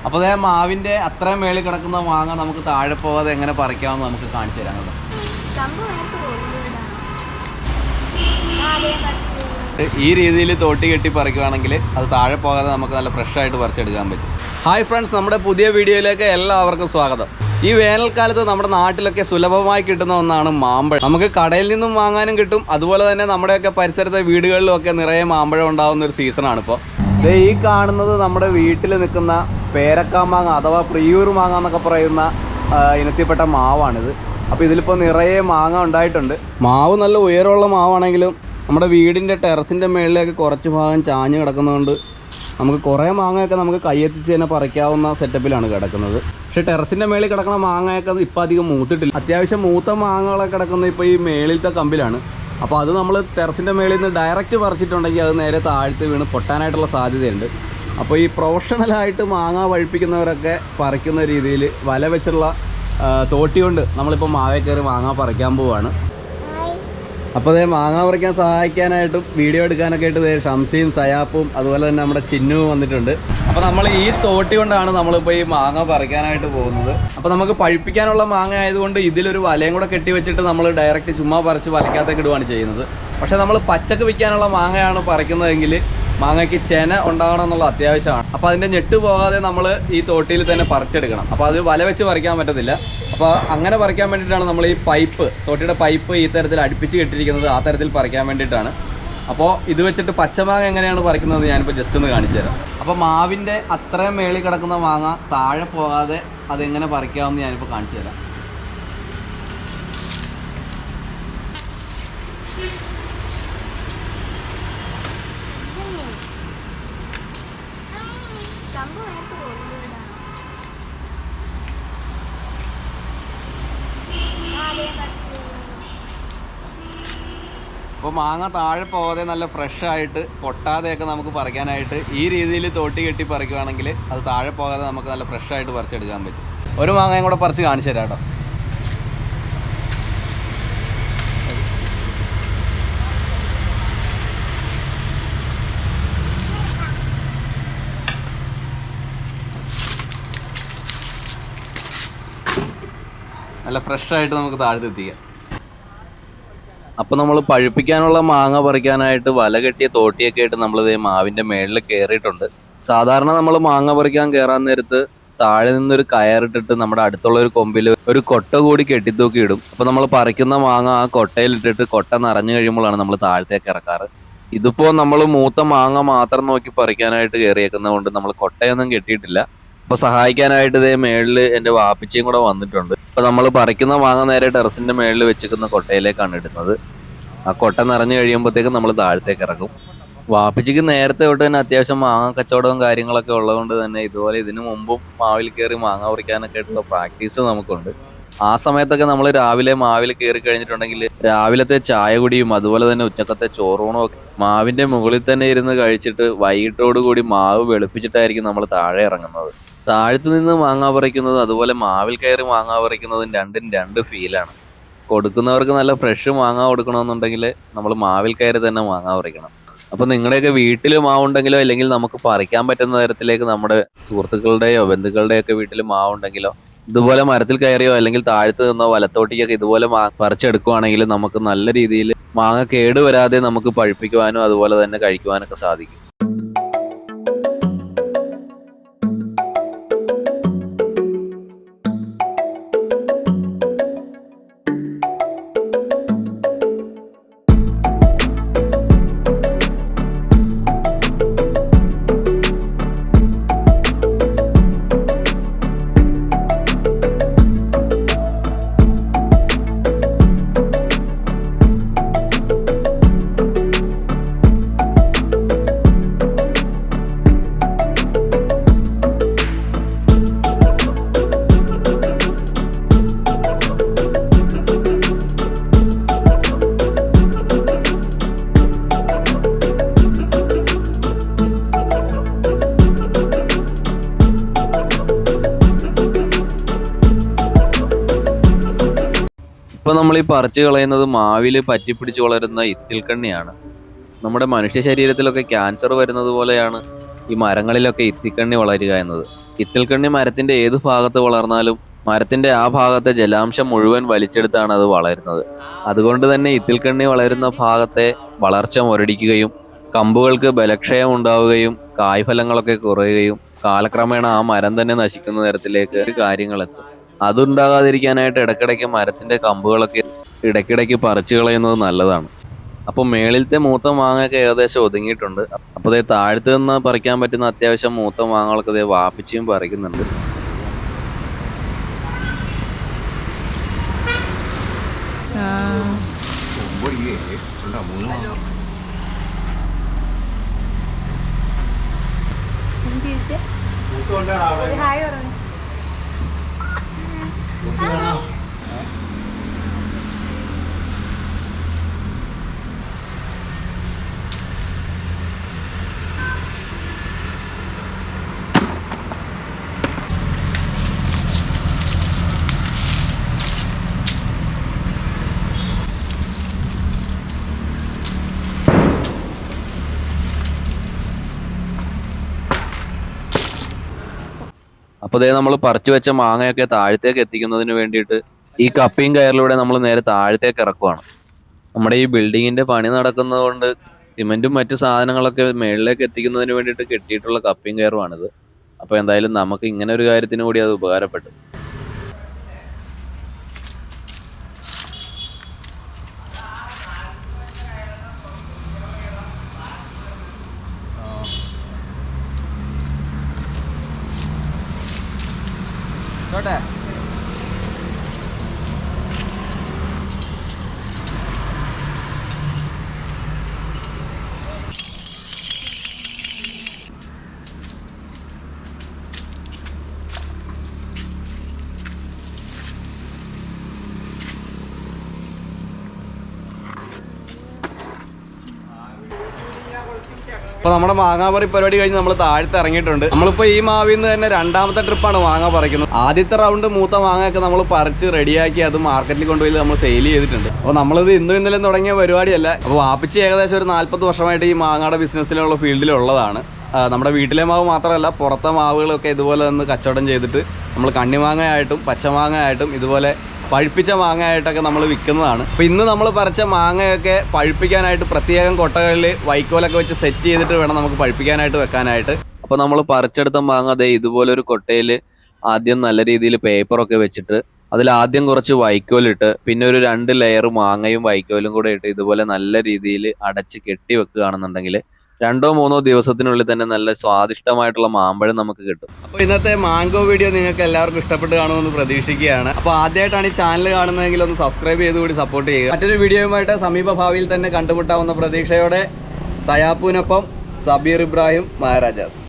അപ്പോൾ അതേ മാവിൻ്റെ അത്രയും മേളിൽ കിടക്കുന്ന മാങ്ങ നമുക്ക് താഴെ പോകാതെ എങ്ങനെ പറിക്കാമെന്ന് നമുക്ക് കാണിച്ചു തരാം. ഈ രീതിയിൽ തോട്ടി കെട്ടി പറിക്കുകയാണെങ്കിൽ അത് താഴെ പോകാതെ നമുക്ക് നല്ല ഫ്രഷായിട്ട് പറിച്ചെടുക്കാൻ പറ്റും. ഹായ് ഫ്രണ്ട്സ്, നമ്മുടെ പുതിയ വീഡിയോയിലേക്ക് എല്ലാവർക്കും സ്വാഗതം. ഈ വേനൽക്കാലത്ത് നമ്മുടെ നാട്ടിലൊക്കെ സുലഭമായി കിട്ടുന്ന ഒന്നാണ് മാമ്പഴം. നമുക്ക് കടയിൽ നിന്നും വാങ്ങാനും കിട്ടും, അതുപോലെ തന്നെ നമ്മുടെയൊക്കെ പരിസരത്തെ വീടുകളിലുമൊക്കെ നിറയെ മാമ്പഴം ഉണ്ടാകുന്ന ഒരു സീസണാണ് ഇപ്പോൾ. ഈ കാണുന്നത് നമ്മുടെ വീട്ടിൽ നിൽക്കുന്ന പേരക്കാ മാങ്ങ അഥവാ പ്രിയൂർ മാങ്ങ എന്നൊക്കെ പറയുന്ന ഇനത്തിൽപ്പെട്ട മാവാണിത്. അപ്പോൾ ഇതിലിപ്പോൾ നിറയെ മാങ്ങ ഉണ്ടായിട്ടുണ്ട്. മാവ് നല്ല ഉയരമുള്ള മാവാണെങ്കിലും നമ്മുടെ വീടിൻ്റെ ടെറസിൻ്റെ മുകളിലേക്ക് കുറച്ച് ഭാഗം ചാഞ്ഞ് കിടക്കുന്നതുകൊണ്ട് നമുക്ക് കുറേ മാങ്ങയൊക്കെ നമുക്ക് കയ്യെത്തിച്ച് തന്നെ പറിക്കാവുന്ന സെറ്റപ്പിലാണ് കിടക്കുന്നത്. പക്ഷേ ടെറസിൻ്റെ മേളിൽ കിടക്കുന്ന മാങ്ങയൊക്കെ ഇപ്പോൾ അധികം മൂത്തിട്ടില്ല. അത്യാവശ്യം മൂത്ത മാങ്ങകളൊക്കെ കിടക്കുന്നത് ഇപ്പോൾ ഈ മേളിലത്തെ കമ്പിലാണ്. അപ്പോൾ അത് നമ്മൾ ടെറസിൻ്റെ മേളിൽ നിന്ന് ഡയറക്റ്റ് പറിച്ചിട്ടുണ്ടെങ്കിൽ അത് നേരെ താഴ്ത്ത് വീണ് പൊട്ടാനായിട്ടുള്ള സാധ്യതയുണ്ട്. അപ്പോൾ ഈ പ്രൊഫഷണലായിട്ട് മാങ്ങ പഴിപ്പിക്കുന്നവരൊക്കെ പറിക്കുന്ന രീതിയിൽ വല വെച്ചുള്ള തോട്ടി കൊണ്ട് നമ്മളിപ്പോൾ മാവേ കയറി മാങ്ങ പറിക്കാൻ പോവുകയാണ്. അപ്പോൾ അതേ മാങ്ങ പറിക്കാൻ സഹായിക്കാനായിട്ടും വീഡിയോ എടുക്കാനൊക്കെ ആയിട്ട് ഷംസിയും സയാപ്പും അതുപോലെ തന്നെ നമ്മുടെ ചിന്നുവും വന്നിട്ടുണ്ട്. അപ്പോൾ നമ്മൾ ഈ തോട്ടി കൊണ്ടാണ് നമ്മളിപ്പോൾ ഈ മാങ്ങ പറിക്കാനായിട്ട് പോകുന്നത്. അപ്പോൾ നമുക്ക് പഴിപ്പിക്കാനുള്ള മാങ്ങ ആയതുകൊണ്ട് ഇതിലൊരു വലയും കൂടെ കെട്ടി വെച്ചിട്ട് നമ്മൾ ഡയറക്റ്റ് ചുമ്മാ പറിച്ച് വലയ്ക്കകത്തേക്ക് ഇടുകയാണ് ചെയ്യുന്നത്. പക്ഷേ നമ്മൾ പച്ചക്ക് വിൽക്കാനുള്ള മാങ്ങയാണ് പറിക്കുന്നതെങ്കിൽ മാങ്ങയ്ക്ക് ചെന ഉണ്ടാകണം എന്നുള്ള അത്യാവശ്യമാണ്. അപ്പോൾ അതിൻ്റെ ഞെട്ട് പോകാതെ നമ്മൾ ഈ തോട്ടിയിൽ തന്നെ പറിച്ചെടുക്കണം. അപ്പോൾ അത് വല വെച്ച് പറിക്കാൻ പറ്റത്തില്ല. അപ്പോൾ അങ്ങനെ പറിക്കാൻ വേണ്ടിയിട്ടാണ് നമ്മൾ ഈ പൈപ്പ്, തോട്ടിയുടെ പൈപ്പ് ഈ തരത്തിൽ അടുപ്പിച്ച് കെട്ടിയിരിക്കുന്നത്. ആ തരത്തിൽ പറിക്കാൻ വേണ്ടിയിട്ടാണ്. അപ്പോൾ ഇത് വെച്ചിട്ട് പച്ചമാങ്ങ എങ്ങനെയാണ് പറിക്കുന്നത് ഞാനിപ്പോൾ ജസ്റ്റ് ഒന്ന് കാണിച്ചു തരാം. അപ്പോൾ മാവിൻ്റെ അത്രയും മേളിൽ കിടക്കുന്ന മാങ്ങ താഴെ പോകാതെ അതെങ്ങനെ പറിക്കാമെന്ന് ഞാനിപ്പോൾ കാണിച്ചു തരാം. അപ്പോൾ മാങ്ങ താഴെ പോകാതെ നല്ല ഫ്രഷായിട്ട് പൊട്ടാതെയൊക്കെ നമുക്ക് പറിക്കാനായിട്ട് ഈ രീതിയിൽ തോട്ടി കെട്ടി പറിക്കുകയാണെങ്കിൽ അത് താഴെ പോകാതെ നമുക്ക് നല്ല ഫ്രഷായിട്ട് പറിച്ചെടുക്കാൻ പറ്റും. ഒരു മാങ്ങയും കൂടെ പറിച്ച് കാണിച്ചു തരാം കേട്ടോ. നല്ല ഫ്രഷായിട്ട് നമുക്ക് താഴത്തെത്തിക്കാം. അപ്പോൾ നമ്മൾ പഴുപ്പിക്കാനുള്ള മാങ്ങ പറിക്കാനായിട്ട് വല കെട്ടിയ തോട്ടിയൊക്കെ ആയിട്ട് നമ്മളിത് മാവിൻ്റെ മേളിൽ കയറിയിട്ടുണ്ട്. സാധാരണ നമ്മൾ മാങ്ങ പറിക്കാൻ കയറാൻ നേരത്ത് താഴെ നിന്നൊരു കയറിട്ടിട്ട് നമ്മുടെ അടുത്തുള്ള ഒരു കൊമ്പിൽ ഒരു കൊട്ട കൂടി കെട്ടിത്തൂക്കി ഇടും. അപ്പോൾ നമ്മൾ പറിക്കുന്ന മാങ്ങ ആ കൊട്ടയിലിട്ടിട്ട് കൊട്ട നിറഞ്ഞു കഴിയുമ്പോഴാണ് നമ്മൾ താഴത്തേക്ക് ഇറക്കാറ്. ഇതിപ്പോൾ നമ്മൾ മൂത്ത മാങ്ങ മാത്രം നോക്കി പറിക്കാനായിട്ട് കയറിയേക്കുന്നത് കൊണ്ട് നമ്മൾ കൊട്ടയൊന്നും കെട്ടിയിട്ടില്ല. അപ്പോൾ സഹായിക്കാനായിട്ട് ഇതേ മേളിൽ എൻ്റെ വാപ്പിച്ചയും കൂടെ വന്നിട്ടുണ്ട്. അപ്പോൾ നമ്മൾ പറിക്കുന്ന മാങ്ങ നേരെ ടെറസിൻ്റെ മേളിൽ വെച്ചിരിക്കുന്ന കൊട്ടയിലേക്കാണ് ഇടുന്നത്. ആ കൊട്ട നിറഞ്ഞു കഴിയുമ്പോഴത്തേക്കും നമ്മൾ താഴത്തേക്ക് ഇറക്കും. വാപ്പിച്ചിക്ക് നേരത്തെ തൊട്ട് തന്നെ അത്യാവശ്യം മാങ്ങ കച്ചവടവും കാര്യങ്ങളൊക്കെ ഉള്ളതുകൊണ്ട് തന്നെ ഇതുപോലെ ഇതിനു മുമ്പും മാവിൽ കയറി മാങ്ങ പറിക്കാനൊക്കെ ആയിട്ടുള്ള പ്രാക്ടീസ് നമുക്കുണ്ട്. ആ സമയത്തൊക്കെ നമ്മൾ രാവിലെ മാവിൽ കയറി കഴിഞ്ഞിട്ടുണ്ടെങ്കിൽ രാവിലത്തെ ചായ കുടിയും അതുപോലെ തന്നെ ഉച്ചക്കത്തെ ചോറൂണും ഒക്കെ മാവിൻ്റെ മുകളിൽ തന്നെ ഇരുന്ന് കഴിച്ചിട്ട് വൈകിട്ടോടുകൂടി മാവ് വെളുപ്പിച്ചിട്ടായിരിക്കും നമ്മൾ താഴെ ഇറങ്ങുന്നത്. താഴത്ത് നിന്ന് മാങ്ങ പറിക്കുന്നത് അതുപോലെ മാവിൽ കയറി മാങ്ങ പറിക്കുന്നതും രണ്ടും രണ്ട് ഫീലാണ്. കൊടുക്കുന്നവർക്ക് നല്ല ഫ്രഷ് മാങ്ങ കൊടുക്കണമെന്നുണ്ടെങ്കിൽ നമ്മൾ മാവിൽ കയറി തന്നെ മാങ്ങ പറിക്കണം. അപ്പോൾ നിങ്ങളുടെയൊക്കെ വീട്ടിൽ മാവുണ്ടെങ്കിലോ അല്ലെങ്കിൽ നമുക്ക് പറിക്കാൻ പറ്റുന്ന തരത്തിലേക്ക് നമ്മുടെ സുഹൃത്തുക്കളുടെയോ ബന്ധുക്കളുടെയോ ഒക്കെ വീട്ടിൽ മാവുണ്ടെങ്കിലോ ഇതുപോലെ മരത്തിൽ കയറിയോ അല്ലെങ്കിൽ താഴത്ത് നിന്നോ വലത്തോട്ടിക്കൊക്കെ ഇതുപോലെ പറിച്ചെടുക്കുവാണെങ്കിൽ നമുക്ക് നല്ല രീതിയിൽ മാങ്ങ കേടുവരാതെ നമുക്ക് പഴുപ്പിക്കുവാനും അതുപോലെ തന്നെ കഴിക്കുവാനൊക്കെ സാധിക്കും. ഇപ്പോൾ നമ്മൾ ഈ പറിച്ചു കളയുന്നത് മാവിൽ പറ്റിപ്പിടിച്ച് വളരുന്ന ഇത്തിൽക്കണ്ണിയാണ്. നമ്മുടെ മനുഷ്യ ശരീരത്തിലൊക്കെ ക്യാൻസർ വരുന്നത് പോലെയാണ് ഈ മരങ്ങളിലൊക്കെ ഇത്തിക്കണ്ണി വളരുക എന്നത്. ഇത്തിൽക്കണ്ണി മരത്തിന്റെ ഏത് ഭാഗത്ത് വളർന്നാലും മരത്തിന്റെ ആ ഭാഗത്തെ ജലാംശം മുഴുവൻ വലിച്ചെടുത്താണ് അത് വളരുന്നത്. അതുകൊണ്ട് തന്നെ ഇത്തിൽക്കണ്ണി വളരുന്ന ഭാഗത്തെ വളർച്ച മുരടിക്കുകയും കമ്പുകൾക്ക് ബലക്ഷയം ഉണ്ടാവുകയും കായ്ഫലങ്ങളൊക്കെ കുറയുകയും കാലക്രമേണ ആ മരം തന്നെ നശിക്കുന്ന തരത്തിലേക്ക് കാര്യങ്ങളെത്തും. അതുണ്ടാകാതിരിക്കാനായിട്ട് ഇടയ്ക്കിടയ്ക്ക് മരത്തിന്റെ കമ്പുകളൊക്കെ ഇടയ്ക്കിടയ്ക്ക് പറിച്ചു കളയുന്നത് നല്ലതാണ്. അപ്പോൾ മേളിലത്തെ മൂത്ത മാങ്ങയൊക്കെ ഏകദേശം ഒതുങ്ങിയിട്ടുണ്ട്. അപ്പോൾ ദേ താഴത്ത് നിന്ന് പറിക്കാൻ പറ്റുന്ന അത്യാവശ്യം മൂത്ത മാങ്ങകളൊക്കെ ദേ വാപ്പിച്ചിയും പറിക്കുന്നുണ്ട്. അപ്പോൾ ദേ നമ്മൾ പറിച്ചു വെച്ച മാങ്ങയൊക്കെ താഴത്തേക്ക് എത്തിക്കുന്നതിന് വേണ്ടിയിട്ട് ഈ കപ്പിയും കയറിലൂടെ നമ്മൾ നേരെ താഴത്തേക്ക് ഇറക്കുവാണ്. നമ്മുടെ ഈ ബിൽഡിങ്ങിന്റെ പണി നടക്കുന്നത് കൊണ്ട് സിമെന്റും മറ്റു സാധനങ്ങളൊക്കെ മേളിലേക്ക് എത്തിക്കുന്നതിന് വേണ്ടിയിട്ട് കെട്ടിയിട്ടുള്ള കപ്പിയും കയറുവാണിത്. അപ്പോൾ എന്തായാലും നമുക്ക് ഇങ്ങനെ ഒരു കാര്യത്തിന് കൂടി അത് ഉപകാരപ്പെട്ടു. അപ്പോൾ നമ്മുടെ മാങ്ങാപറി പരിപാടി കഴിഞ്ഞ് നമ്മൾ താഴത്ത് ഇറങ്ങിയിട്ടുണ്ട്. നമ്മളിപ്പോൾ ഈ മാവിൽ നിന്ന് തന്നെ രണ്ടാമത്തെ ട്രിപ്പാണ് മാങ്ങ പറിക്കുന്നത്. ആദ്യത്തെ റൗണ്ട് മൂത്ത മാങ്ങയൊക്കെ നമ്മൾ പറിച്ച് റെഡിയാക്കി അത് മാർക്കറ്റിൽ കൊണ്ടുപോയി നമ്മൾ സെയിൽ ചെയ്തിട്ടുണ്ട്. അപ്പോൾ നമ്മളിത് ഇന്നും ഇന്നലെ തുടങ്ങിയ പരിപാടിയല്ല. അപ്പോൾ വാപ്പിച്ച് ഏകദേശം ഒരു 40 വർഷമായിട്ട് ഈ മാങ്ങയുടെ ബിസിനസ്സിലുള്ള ഫീൽഡിലുള്ളതാണ്. നമ്മുടെ വീട്ടിലെ മാവ് മാത്രമല്ല പുറത്തെ മാവുകളൊക്കെ ഇതുപോലെ നിന്ന് കച്ചവടം ചെയ്തിട്ട് നമ്മൾ കണ്ണിമാങ്ങയായിട്ടും പച്ചമാങ്ങയായിട്ടും ഇതുപോലെ പഴുപ്പിച്ച മാങ്ങയായിട്ടൊക്കെ നമ്മൾ വിൽക്കുന്നതാണ്. അപ്പോൾ ഇന്ന് നമ്മൾ പറിച്ച മാങ്ങയൊക്കെ പഴുപ്പിക്കാനായിട്ട് പ്രത്യേകം കൊട്ടകളിൽ വൈക്കോലൊക്കെ വെച്ച് സെറ്റ് ചെയ്തിട്ട് വേണം നമുക്ക് പഴുപ്പിക്കാനായിട്ട് വെക്കാനായിട്ട്. അപ്പോൾ നമ്മൾ പറിച്ചെടുത്ത മാങ്ങ അതേ ഇതുപോലൊരു കൊട്ടയിൽ ആദ്യം നല്ല രീതിയിൽ പേപ്പറൊക്കെ വെച്ചിട്ട് അതിൽ ആദ്യം കുറച്ച് വൈക്കോലിട്ട് പിന്നെ ഒരു 2 ലെയർ മാങ്ങയും വൈക്കോലും കൂടെ ഇട്ട് ഇതുപോലെ നല്ല രീതിയിൽ അടച്ച് കെട്ടി വെക്കുകയാണെന്നുണ്ടെങ്കിൽ 2-3 ദിവസത്തിനുള്ളിൽ തന്നെ നല്ല സ്വാദിഷ്ടമായിട്ടുള്ള മാമ്പഴം നമുക്ക് കിട്ടും. അപ്പോൾ ഇന്നത്തെ മാംഗോ വീഡിയോ നിങ്ങൾക്ക് എല്ലാവർക്കും ഇഷ്ടപ്പെട്ട് കാണുമെന്ന് പ്രതീക്ഷിക്കുകയാണ്. അപ്പോൾ ആദ്യമായിട്ടാണ് ഈ ചാനൽ കാണുന്നതെങ്കിൽ ഒന്ന് സബ്സ്ക്രൈബ് ചെയ്ത് കൂടി സപ്പോർട്ട് ചെയ്യുക. മറ്റൊരു വീഡിയോയുമായിട്ട് സമീപ ഭാവിയിൽ തന്നെ കണ്ടുമുട്ടാവുന്ന പ്രതീക്ഷയോടെ സയാപ്പൂനൊപ്പം സബീർ ഇബ്രാഹിം, മഹാരാജാസ്.